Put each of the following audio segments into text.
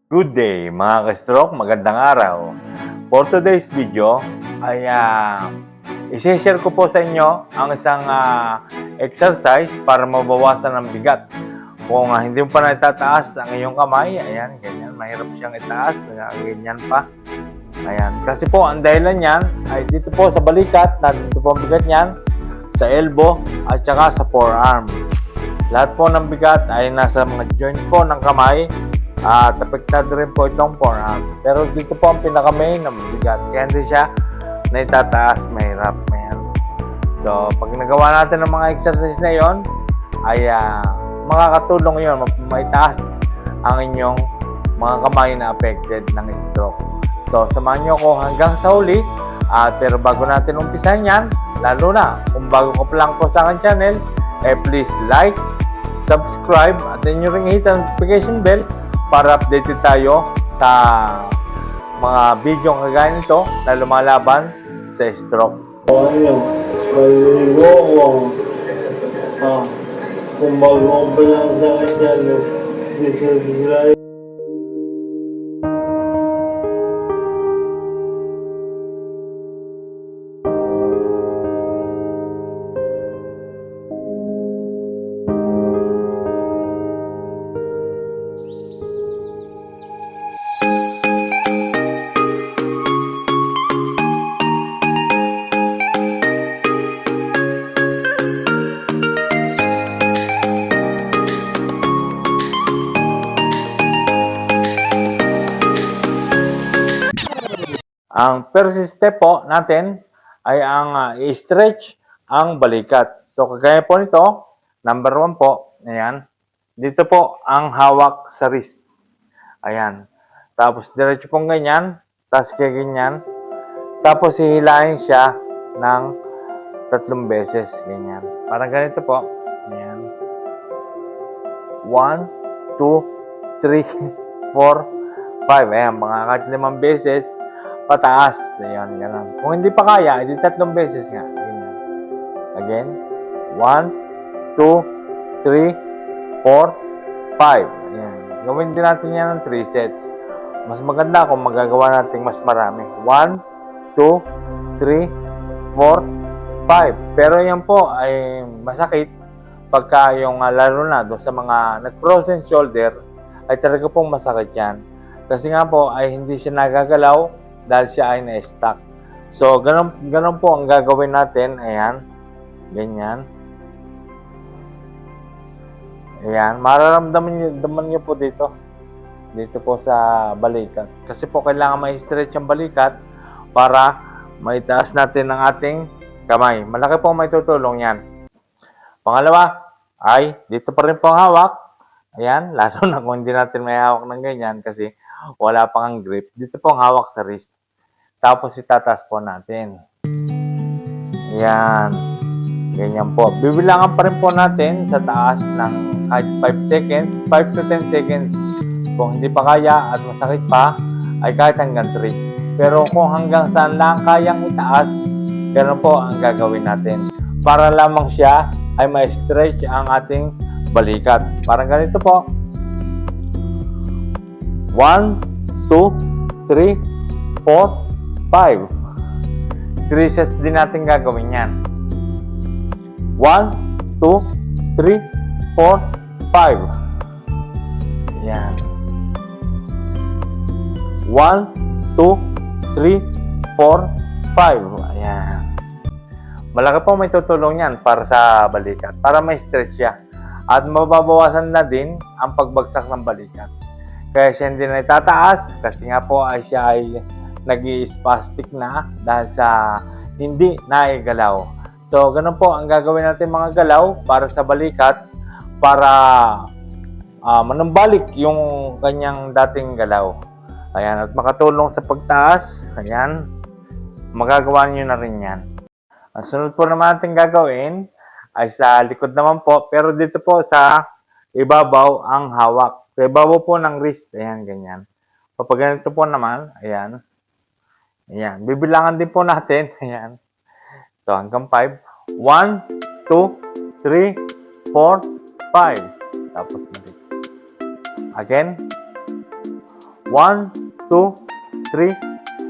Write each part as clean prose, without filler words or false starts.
Good day mga ka-stroke, magandang araw. For today's video ay isi-share ko po sa inyo ang isang exercise para mabawasan ang bigat. Kung hindi mo pa naitataas ang iyong kamay, ayan, ganyan, mahirap siyang itaas, ganyan pa. Ayan, kasi po ang dahilan niyan ay dito po sa balikat, dito po ang bigat niyan, sa elbow at saka sa forearm. Lahat po ng bigat ay nasa mga joint po ng kamay at apektado rin po itong forearm. Pero dito po ang pinaka-main na bigat. Kaya hindi siya naitataas, mahirap. Ayan. So, pag nagawa natin ang mga exercise na yon, ay makakatulong yon, maitaas ang inyong mga kamay na affected ng stroke. So, samahan nyo ako hanggang sa huli. Pero bago natin umpisan yan, lalo na kung bago ka pa lang po sa aking channel, please like, subscribe, at then nyo ring hit ang notification bell para updated tayo sa mga video kagaya nito na lumalaban sa stroke. Maligo ko. Kung bago ko pa lang sa kanya, subscribe. Ang first step po natin ay ang i-stretch ang balikat. So, kagaya po nito, number 1 po, ayan. Dito po ang hawak sa wrist. Ayan. Tapos, diretso pong ganyan, tapos ganyan. Tapos, hihilahin siya ng 3 beses, ganyan. Parang ganito po. Ayan. 1, 2, 3, 4, 5. Ayan, mga kahit 5 beses, pataas. Ayan, ganun. Kung hindi pa kaya, edi 3 beses nga. Ganyan. Again. 1, 2, 3, 4, 5. Ayan. Gawin din natin yan ng 3 sets. Mas maganda kung magagawa natin mas marami. 1, 2, 3, 4, 5. Pero yan po ay masakit pagka yung lalo na doon sa mga nag-frozen shoulder ay talaga pong masakit yan. Kasi nga po ay hindi siya nagagalaw dahil siya ay na-stuck. So, ganun po ang gagawin natin. Ayan. Ganyan. Ayan. Mararamdaman nyo po dito. Dito po sa balikat. Kasi po kailangan ma-stretch ang balikat para maitaas natin ang ating kamay. Malaki po may tutulong yan. Pangalawa ay dito pa rin po ang hawak. Ayan. Lalo na kung hindi natin may hawak ng ganyan kasi wala pang grip. Dito po ang hawak sa wrist. Tapos itataas po natin. Ayan. Ganyan po. Bibilangan pa rin po natin sa taas ng kahit 5 seconds, 5 to 10 seconds. Kung hindi pa kaya at masakit pa, ay kahit hanggang 3. Pero kung hanggang saan lang kayang itaas, ganoon po ang gagawin natin. Para lamang siya ay ma-stretch ang ating balikat. Parang ganito po. 1, 2, 3, 4, 5. 3 sets din natin gagawin yan. 1, 2, 3, 4, 5. Yan. 1, 2, 3, 4, 5. Ayan. Malaki po may tutulong yan para sa balikat. Para may stretch siya. At mababawasan na din ang pagbagsak ng balikat. Kaya siya hindi na itataas kasi nga po ay siya ay nag-i-spastic na dahil sa hindi naigalaw. So, ganun po ang gagawin natin mga galaw para sa balikat para manumbalik yung kanyang dating galaw. Ayan, at makatulong sa pagtaas. Ayan, magagawa nyo na rin yan. Ang sunod po naman natin gagawin ay sa likod naman po, pero dito po sa ibabaw ang hawak. Sa ibabaw po ng wrist. Ayan, ganyan. Kapag ganito po naman, ayan. Ayan. Bibilangan din po natin. Ayan. So, hanggang 5. 1, 2, 3, 4, 5. Tapos, again. 1, 1, 2, 3,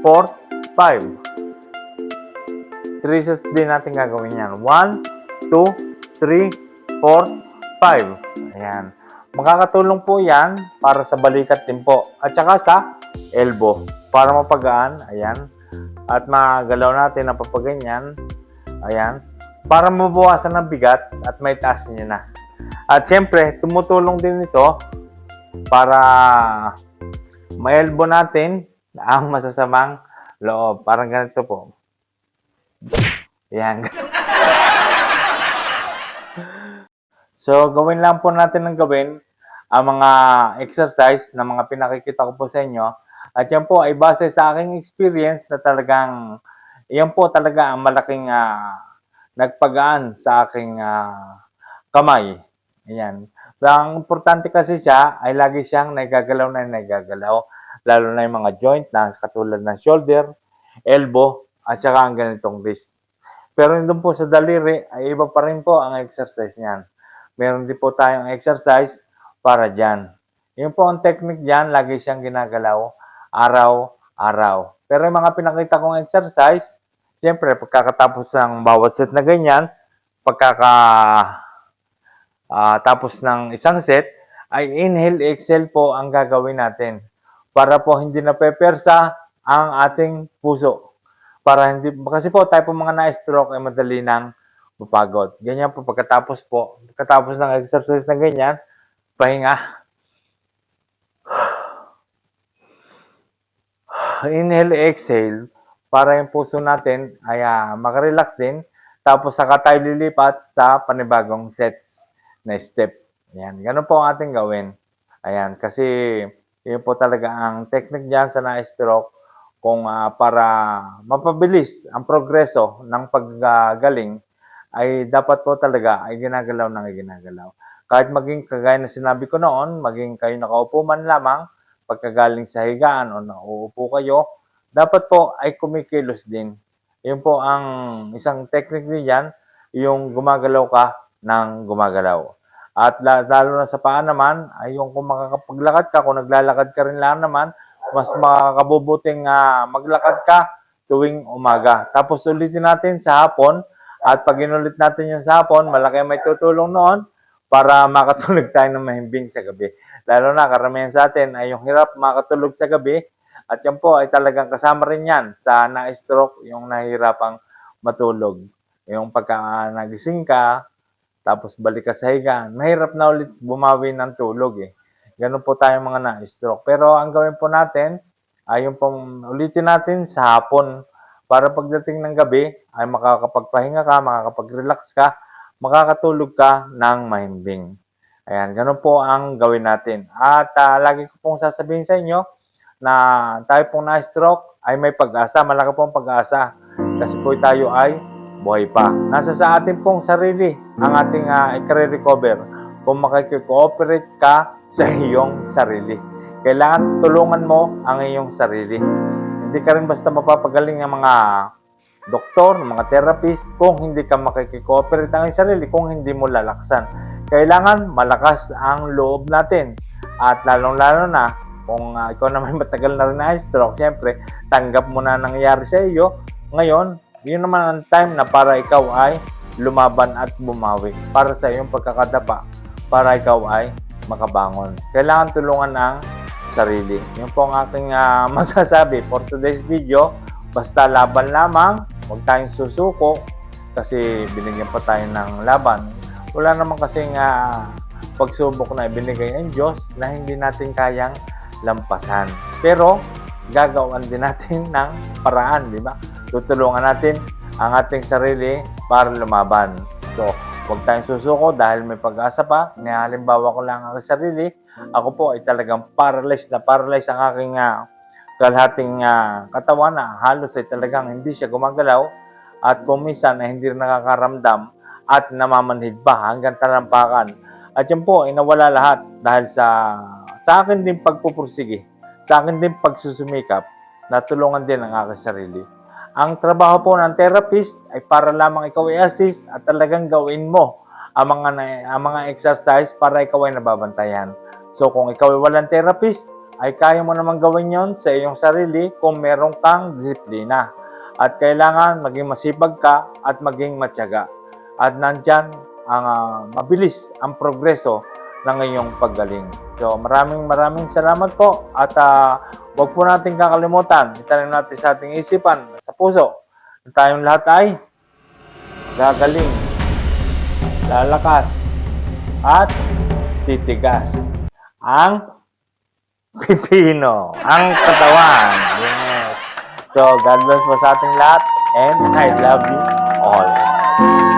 4, 5. 3 sets din natin gagawin yan. 1, 2, 3, 4, 5. Ayan. Makakatulong po yan para sa balikat din po. At saka sa elbow. Para mapagaan. Ayan. At magalaw natin na papaganyan. Ayan. Para mabawasan ng bigat at may taas niya na. At syempre, tumutulong din ito para ma-elbow natin ang masasamang loob. Parang ganito po. Ayan. So, gawin lang po natin ng gawin ang mga exercise na mga pinakikita ko po sa inyo. At yan po ay base sa aking experience na talagang, yan po talaga ang malaking nagpagaan sa aking kamay. Ayan. Ang importante kasi siya ay lagi siyang nagagalaw na nagagalaw. Lalo na yung mga joint na katulad ng shoulder, elbow, at saka ang ganitong wrist. Pero doon po sa daliri ay iba pa rin po ang exercise niyan. Meron din po tayong exercise para dyan. Yun po ang technique dyan, lagi siyang ginagalaw araw-araw. Pero yung mga pinakita kong exercise, siyempre pagkakatapos ng bawat set na ganyan, tapos ng isang set, ay inhale, exhale po ang gagawin natin. Para po hindi napepersa ang ating puso. Para hindi, kasi po tayo po mga na-stroke ay madali nang mapagod. Ganyan po pagkatapos ng exercise na ganyan, pahinga. Inhale, exhale, para yung puso natin ay makarelax din. Tapos saka tayo lilipat sa panibagong sets na step. Ayan, ganun po ang ating gawin. Ayan, kasi yun po talaga ang technique dyan sa na-stroke kung para mapabilis ang progreso ng paggagaling ay dapat po talaga ay ginagalaw ng ginagalaw. Kahit maging kagaya na sinabi ko noon, maging kayo nakaupo man lamang, pagkagaling sa higaan o nauupo kayo, dapat po ay kumikilos din. Yun po ang isang technique din yung gumagalaw ka ng gumagalaw. At lalo na sa paa naman, ay yung kung makakapaglakad ka, kung naglalakad ka rin lang naman, mas makakabubuting maglakad ka tuwing umaga. Tapos ulitin natin sa hapon, at pag inulit natin yung sa hapon, malaki may tutulong noon para makatulog tayo ng mahimbing sa gabi. Lalo na karamihan sa atin ay yung hirap makatulog sa gabi, at yan po ay talagang kasama rin yan sa na-stroke, yung nahihirapang matulog. Yung pagka nagising ka, tapos balik ka sa higaan, mahirap na ulit bumawi ng tulog eh. Ganun po tayong mga na-stroke. Pero ang gawin po natin ay yung ulitin natin sa hapon para pagdating ng gabi ay makakapagpahinga ka, makakapag-relax ka, makakatulog ka ng mahimbing. Ayan, ganun po ang gawin natin. At lagi ko pong sasabihin sa inyo na tayo pong na-stroke ay may pag-asa, malaki pong pag-asa. Kasi po tayo ay buhay pa. Nasa sa atin pong sarili ang ating i-recover kung makikooperate ka sa iyong sarili. Kailangan tulungan mo ang iyong sarili. Hindi ka rin basta mapapagaling ng mga doktor, ng mga therapist kung hindi ka makikooperate ang iyong sarili, kung hindi mo lalaksan. Kailangan malakas ang loob natin. At lalong-lalo na kung ikaw naman matagal na rin na stroke, siyempre, tanggap mo na nangyayari sa iyo. Ngayon, yun naman ang time na para ikaw ay lumaban at bumawi para sa iyong pagkakadapa, para ikaw ay makabangon. Kailangan tulungan ang sarili. Yun po ang aking masasabi for today's video. Basta laban lamang, huwag tayong susuko kasi binigyan pa tayo ng laban. Wala naman kasing pagsubok na ibinigay ng Diyos na hindi natin kayang lampasan. Pero gagawin din natin ng paraan, di ba? Tutulungan natin ang ating sarili para lumaban. So, huwag tayong susuko dahil may pag-asa pa. Halimbawa ko lang ang sarili. Ako po ay talagang paralyzed ang aking kalahating katawan na halos ay talagang hindi siya gumagalaw at kung minsan ay hindi nakakaramdam at namamanhid pa hanggang talampakan. At yun po ay nawala lahat dahil sa akin din pagpupursige, sa akin din pagsusumikap, natulungan din ang aking sarili. Ang trabaho po ng therapist ay para lamang ikaw i-assist at talagang gawin mo ang mga exercise para ikaw ay nababantayan. So kung ikaw ay walang therapist ay kaya mo naman gawin yon sa iyong sarili kung meron kang disiplina. At kailangan maging masipag ka at maging matyaga. At nandyan ang mabilis ang progreso ng iyong paggaling. So maraming salamat po at huwag po natin kakalimutan, itanim natin sa ating isipan, sa puso, na tayong lahat ay gagaling, lalakas, at titigas. Ang pipino, ang katawan. Yes. So, God bless po sa ating lahat and I love you all.